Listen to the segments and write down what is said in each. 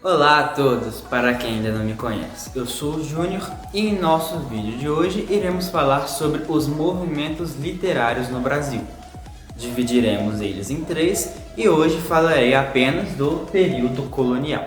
Olá a todos, para quem ainda não me conhece, eu sou o Júnior e em nosso vídeo de hoje iremos falar sobre os movimentos literários no Brasil. Dividiremos eles em três e hoje falarei apenas do período colonial.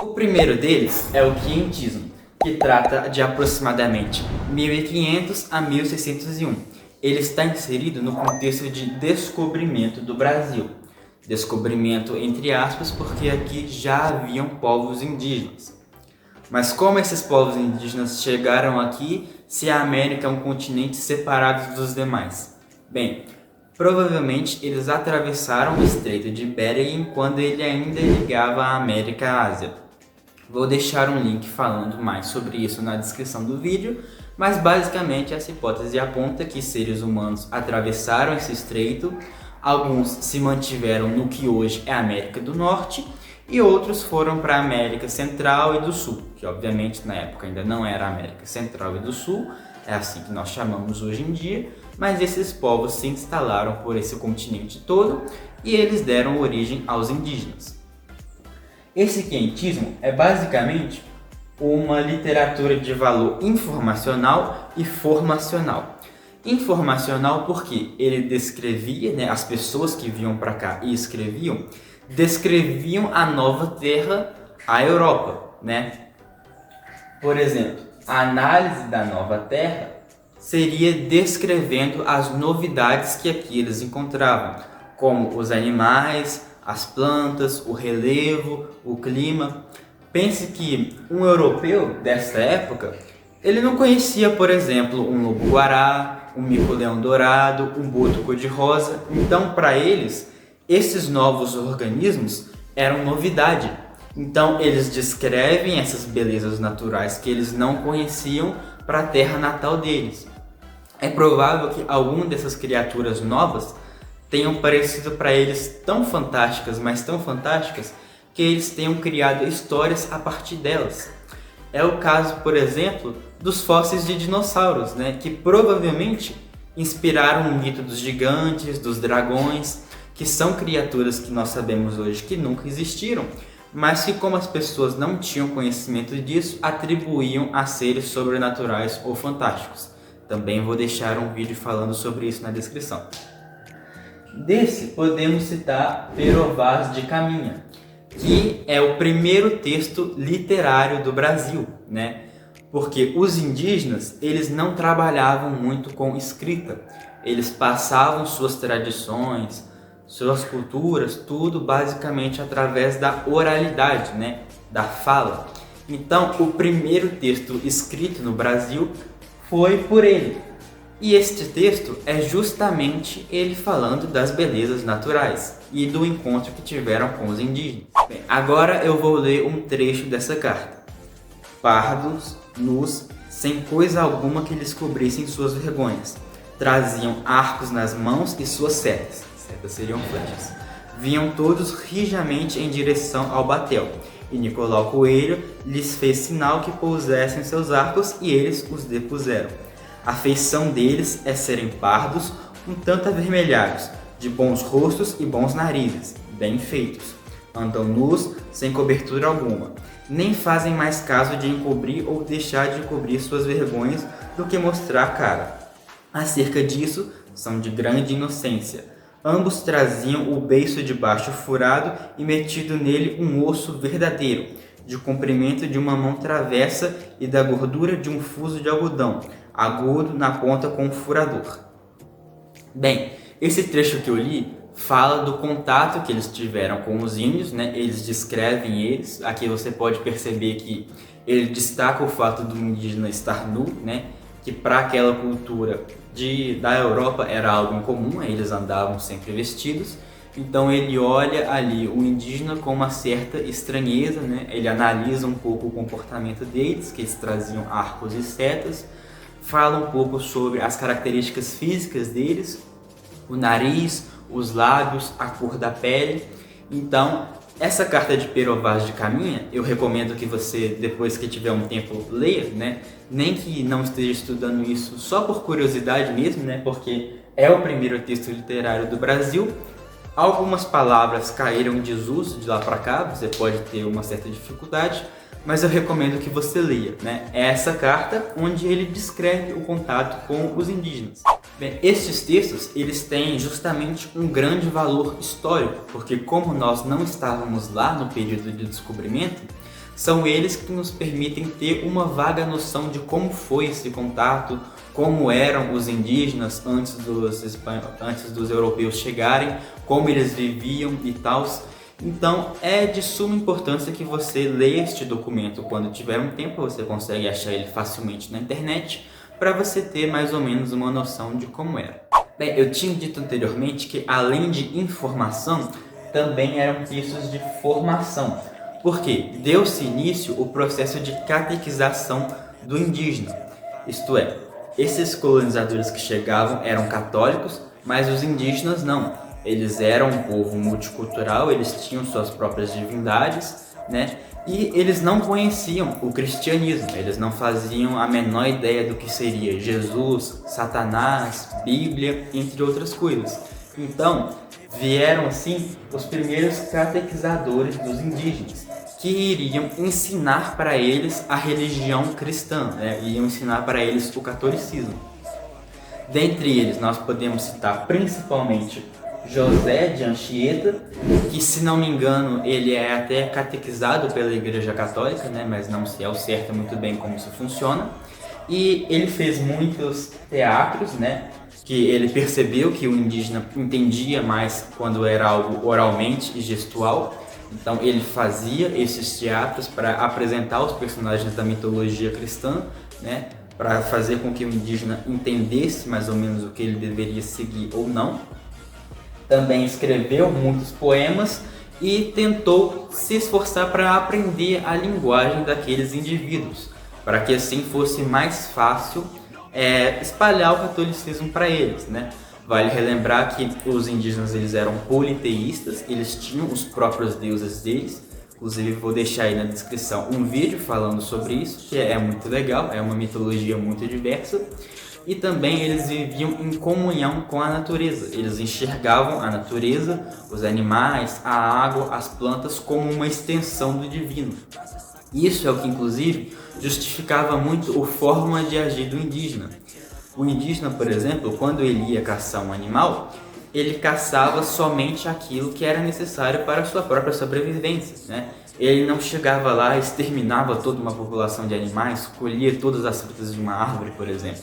O primeiro deles é o quientismo, que trata de aproximadamente 1500 a 1601. Ele está inserido no contexto de descobrimento do Brasil. Descobrimento entre aspas, porque aqui já haviam povos indígenas. Mas como esses povos indígenas chegaram aqui se a América é um continente separado dos demais? Bem, provavelmente eles atravessaram o Estreito de Bering quando ele ainda ligava a América à Ásia. Vou deixar um link falando mais sobre isso na descrição do vídeo, mas basicamente essa hipótese aponta que seres humanos atravessaram esse estreito, alguns se mantiveram no que hoje é a América do Norte e outros foram para a América Central e do Sul, que obviamente na época ainda não era a América Central e do Sul, é assim que nós chamamos hoje em dia, mas esses povos se instalaram por esse continente todo e eles deram origem aos indígenas. Esse quientismo é basicamente uma literatura de valor informacional e formacional. Informacional porque ele descrevia, as pessoas que vinham para cá e escreviam, descreviam a nova terra, a Europa. Por exemplo, a análise da nova terra seria descrevendo as novidades que aqui eles encontravam, como os animais, as plantas, o relevo, o clima. Pense que um europeu dessa época, ele não conhecia, por exemplo, um lobo-guará, um mico-leão dourado, um boto cor-de-rosa. Então, para eles, esses novos organismos eram novidade. Então, eles descrevem essas belezas naturais que eles não conheciam para a terra natal deles. É provável que alguma dessas criaturas novas tenham parecido para eles tão fantásticas, mas tão fantásticas, que eles tenham criado histórias a partir delas. É o caso, por exemplo, dos fósseis de dinossauros, que provavelmente inspiraram o mito dos gigantes, dos dragões, que são criaturas que nós sabemos hoje que nunca existiram, mas que, como as pessoas não tinham conhecimento disso, atribuíam a seres sobrenaturais ou fantásticos. Também vou deixar um vídeo falando sobre isso na descrição. Desse podemos citar Pero Vaz de Caminha, que é o primeiro texto literário do Brasil, Porque os indígenas, eles não trabalhavam muito com escrita, eles passavam suas tradições, suas culturas, tudo basicamente através da oralidade, da fala. Então, o primeiro texto escrito no Brasil foi por ele. E este texto é justamente ele falando das belezas naturais e do encontro que tiveram com os indígenas. Bem, agora eu vou ler um trecho dessa carta. Pardos, nus, sem coisa alguma que lhes cobrissem suas vergonhas, traziam arcos nas mãos e suas setas. Setas seriam flechas. Vinham todos rijamente em direção ao batel, e Nicolau Coelho lhes fez sinal que pousassem seus arcos e eles os depuseram. A feição deles é serem pardos, um tanto avermelhados, de bons rostos e bons narizes, bem feitos. Andam nus, sem cobertura alguma. Nem fazem mais caso de encobrir ou deixar de cobrir suas vergonhas do que mostrar a cara. Acerca disso, são de grande inocência. Ambos traziam o beiço de baixo furado e metido nele um osso verdadeiro, de comprimento de uma mão travessa e da gordura de um fuso de algodão, agudo na ponta com um furador. Bem, esse trecho que eu li fala do contato que eles tiveram com os índios, Eles descrevem eles. Aqui você pode perceber que ele destaca o fato do indígena estar nu, Que para aquela cultura da Europa era algo incomum, eles andavam sempre vestidos. Então ele olha ali o indígena com uma certa estranheza, Ele analisa um pouco o comportamento deles, que eles traziam arcos e setas, fala um pouco sobre as características físicas deles, o nariz, os lábios, a cor da pele. Então Essa carta de Pero Vaz de Caminha, eu recomendo que você, depois que tiver um tempo, leia, né? Nem que não esteja estudando isso só por curiosidade mesmo, né? Porque é o primeiro texto literário do Brasil. Algumas palavras caíram em desuso de lá para cá, você pode ter uma certa dificuldade, mas eu recomendo que você leia, né? É essa carta onde ele descreve o contato com os indígenas. Bem, estes textos, eles têm justamente um grande valor histórico, porque como nós não estávamos lá no período de descobrimento, são eles que nos permitem ter uma vaga noção de como foi esse contato, como eram os indígenas antes dos europeus chegarem, como eles viviam e tal. Então é de suma importância que você leia este documento quando tiver um tempo, você consegue achar ele facilmente na internet, para você ter mais ou menos uma noção de como era. Bem, eu tinha dito anteriormente que além de informação, também eram textos de formação, porque deu-se início o processo de catequização do indígena, isto é, esses colonizadores que chegavam eram católicos, mas os indígenas não. Eles eram um povo multicultural, eles tinham suas próprias divindades, né? E eles não conheciam o cristianismo, eles não faziam a menor ideia do que seria Jesus, Satanás, Bíblia, entre outras coisas. Então, vieram assim os primeiros catequizadores dos indígenas, que iriam ensinar para eles a religião cristã, né? Iriam ensinar para eles o catolicismo. Dentre eles, nós podemos citar principalmente José de Anchieta, que, se não me engano, ele é até catequizado pela Igreja Católica, né? Mas não se é o certo muito bem como isso funciona. E ele fez muitos teatros, né? Que ele percebeu que o indígena entendia mais quando era algo oralmente e gestual. Então ele fazia esses teatros para apresentar os personagens da mitologia cristã, né? Para fazer com que o indígena entendesse mais ou menos o que ele deveria seguir ou não. Também escreveu muitos poemas e tentou se esforçar para aprender a linguagem daqueles indivíduos, para que assim fosse mais fácil espalhar o catolicismo para eles, né? Vale relembrar que os indígenas eles eram politeístas, eles tinham os próprios deuses deles. Inclusive vou deixar aí na descrição um vídeo falando sobre isso, que é muito legal, é uma mitologia muito diversa. E também eles viviam em comunhão com a natureza. Eles enxergavam a natureza, os animais, a água, as plantas como uma extensão do divino. Isso é o que, inclusive, justificava muito a forma de agir do indígena. O indígena, por exemplo, quando ele ia caçar um animal, ele caçava somente aquilo que era necessário para a sua própria sobrevivência, né? Ele não chegava lá e exterminava toda uma população de animais, colhia todas as frutas de uma árvore, por exemplo.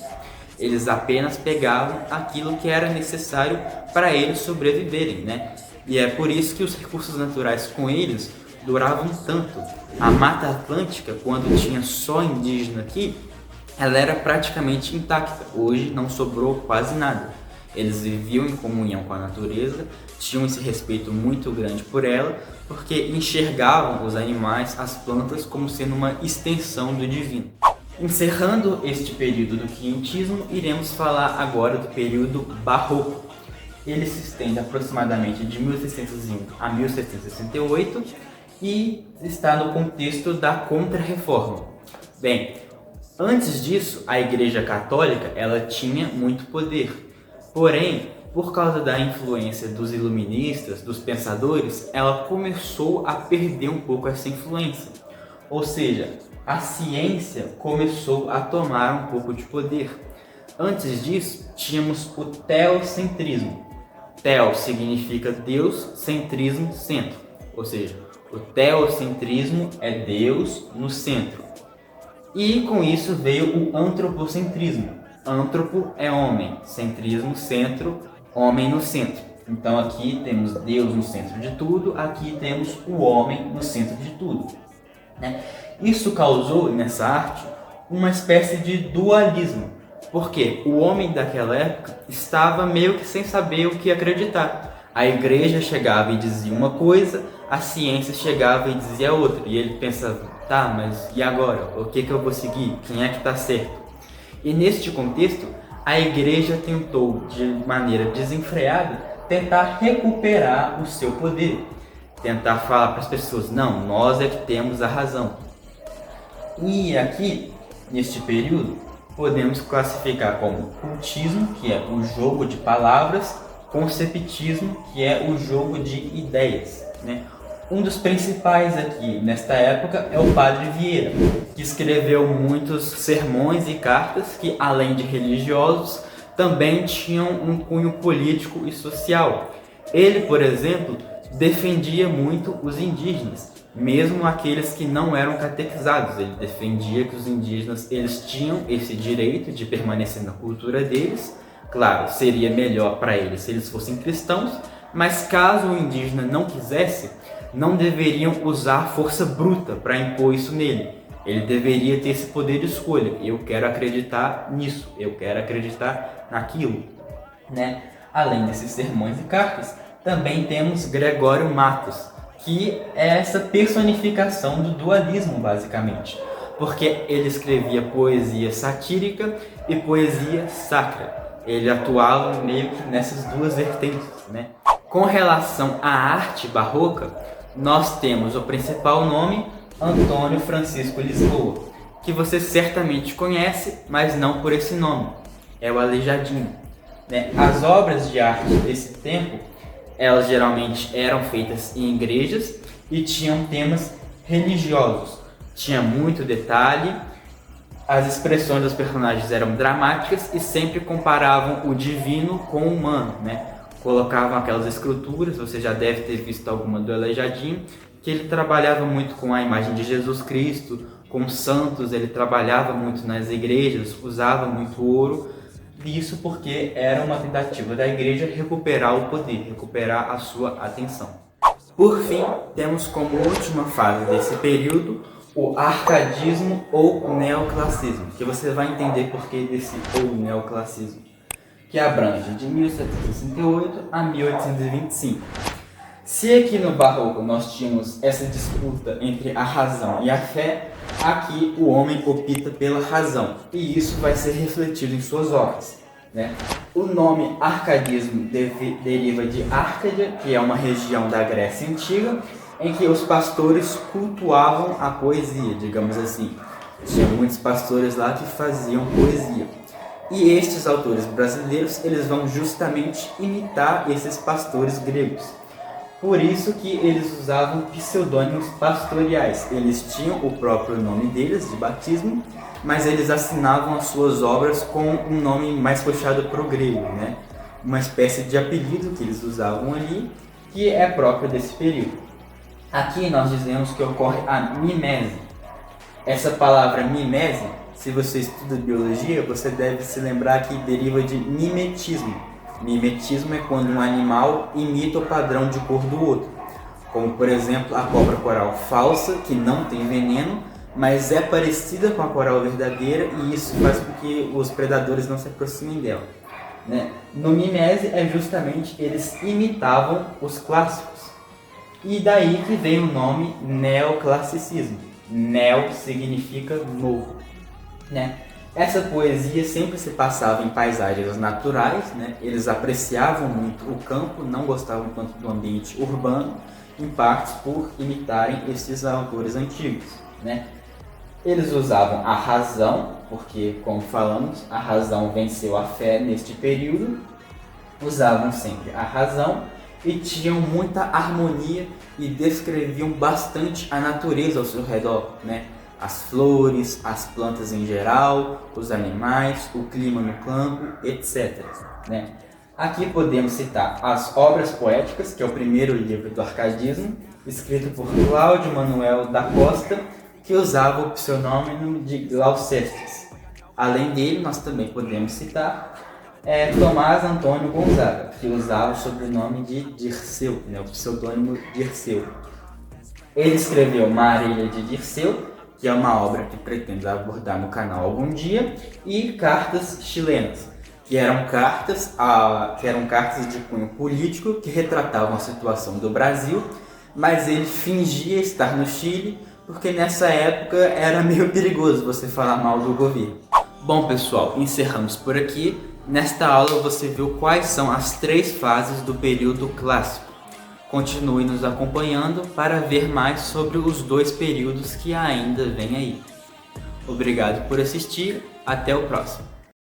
Eles apenas pegavam aquilo que era necessário para eles sobreviverem, né? E é por isso que os recursos naturais com eles duravam tanto. A Mata Atlântica, quando tinha só indígena aqui, ela era praticamente intacta. Hoje não sobrou quase nada. Eles viviam em comunhão com a natureza, tinham esse respeito muito grande por ela, porque enxergavam os animais, as plantas, como sendo uma extensão do divino. Encerrando este período do quinhentismo, iremos falar agora do período barroco. Ele se estende aproximadamente de 1601 a 1668 e está no contexto da Contra-Reforma. Bem, antes disso, a Igreja Católica ela tinha muito poder. Porém, por causa da influência dos iluministas, dos pensadores, ela começou a perder um pouco essa influência. Ou seja, a ciência começou a tomar um pouco de poder. Antes disso, tínhamos o teocentrismo. Teo significa Deus, centrismo, centro. Ou seja, o teocentrismo é Deus no centro. E com isso veio o antropocentrismo. Antropo é homem, centrismo, centro, homem no centro. Então aqui temos Deus no centro de tudo, aqui temos o homem no centro de tudo, né? Isso causou nessa arte uma espécie de dualismo, porque o homem daquela época estava meio que sem saber o que acreditar. A igreja chegava e dizia uma coisa, a ciência chegava e dizia outra, e ele pensava, tá, mas e agora? O que eu vou seguir? Quem é que está certo? E neste contexto, a igreja tentou, de maneira desenfreada, tentar recuperar o seu poder. tentar falar para as pessoas, não, nós é que temos a razão. E aqui, neste período, podemos classificar como cultismo, que é o jogo de palavras, conceptismo, que é o jogo de ideias, né? Um dos principais aqui nesta época é o Padre Vieira, que escreveu muitos sermões e cartas que, além de religiosos, também tinham um cunho político e social. Ele, por exemplo, defendia muito os indígenas, mesmo aqueles que não eram catequizados. Ele defendia que os indígenas eles tinham esse direito de permanecer na cultura deles. Claro, seria melhor para eles se eles fossem cristãos, mas caso o indígena não quisesse, não deveriam usar força bruta para impor isso nele. Ele deveria ter esse poder de escolha. Eu quero acreditar nisso, eu quero acreditar naquilo, né? Além desses sermões e cartas, também temos Gregório Matos, que é essa personificação do dualismo, basicamente, porque ele escrevia poesia satírica e poesia sacra. Ele atuava meio que nessas duas vertentes, né? Com relação à arte barroca, nós temos o principal nome, Antônio Francisco Lisboa, que você certamente conhece, mas não por esse nome, é o Aleijadinho, né? As obras de arte desse tempo, elas geralmente eram feitas em igrejas e tinham temas religiosos. Tinha muito detalhe, as expressões dos personagens eram dramáticas e sempre comparavam o divino com o humano, né? Colocavam aquelas esculturas, você já deve ter visto alguma do Aleijadinho, que ele trabalhava muito com a imagem de Jesus Cristo, com santos, ele trabalhava muito nas igrejas, usava muito ouro. Isso porque era uma tentativa da igreja recuperar o poder, recuperar a sua atenção. Por fim, temos como última fase desse período o arcadismo ou neoclassicismo, que você vai entender por que desse ou neoclassicismo, que abrange de 1768 a 1825. Se aqui no Barroco nós tínhamos essa disputa entre a razão e a fé, aqui o homem opta pela razão, e isso vai ser refletido em suas obras, né? O nome arcadismo deriva de Árcadia, que é uma região da Grécia Antiga, em que os pastores cultuavam a poesia, digamos assim. Tinha muitos pastores lá que faziam poesia. E estes autores brasileiros, eles vão justamente imitar esses pastores gregos. Por isso que eles usavam pseudônimos pastoriais. Eles tinham o próprio nome deles, de batismo, mas eles assinavam as suas obras com um nome mais puxado para o grego, né? Uma espécie de apelido que eles usavam ali, que é próprio desse período. Aqui nós dizemos que ocorre a mimese. Essa palavra mimese, se você estuda biologia, você deve se lembrar que deriva de mimetismo. Mimetismo é quando um animal imita o padrão de cor do outro, como por exemplo a cobra coral falsa, que não tem veneno, mas é parecida com a coral verdadeira, e isso faz com que os predadores não se aproximem dela, né? No mimese é justamente eles imitavam os clássicos, e daí que vem o nome neoclassicismo. Neo significa novo, né? Essa poesia sempre se passava em paisagens naturais, né? Eles apreciavam muito o campo, não gostavam tanto do ambiente urbano, em partes por imitarem esses autores antigos, né? Eles usavam a razão, porque, como falamos, a razão venceu a fé neste período. Usavam sempre a razão e tinham muita harmonia e descreviam bastante a natureza ao seu redor, né? As flores, as plantas em geral, os animais, o clima no campo, etc, né? Aqui podemos citar as obras poéticas, que é o primeiro livro do arcadismo, escrito por Cláudio Manuel da Costa, que usava o pseudônimo de Glaucestes. Além dele, nós também podemos citar Tomás Antônio Gonzaga, que usava o sobrenome de Dirceu, né, o pseudônimo Dirceu. Ele escreveu Marília de Dirceu, que é uma obra que pretendo abordar no canal algum dia, e Cartas Chilenas, que eram cartas de cunho político que retratavam a situação do Brasil, mas ele fingia estar no Chile, porque nessa época era meio perigoso você falar mal do governo. Bom pessoal, encerramos por aqui. Nesta aula você viu quais são as 3 fases do período clássico. Continue nos acompanhando para ver mais sobre os 2 períodos que ainda vêm aí. Obrigado por assistir, até o próximo.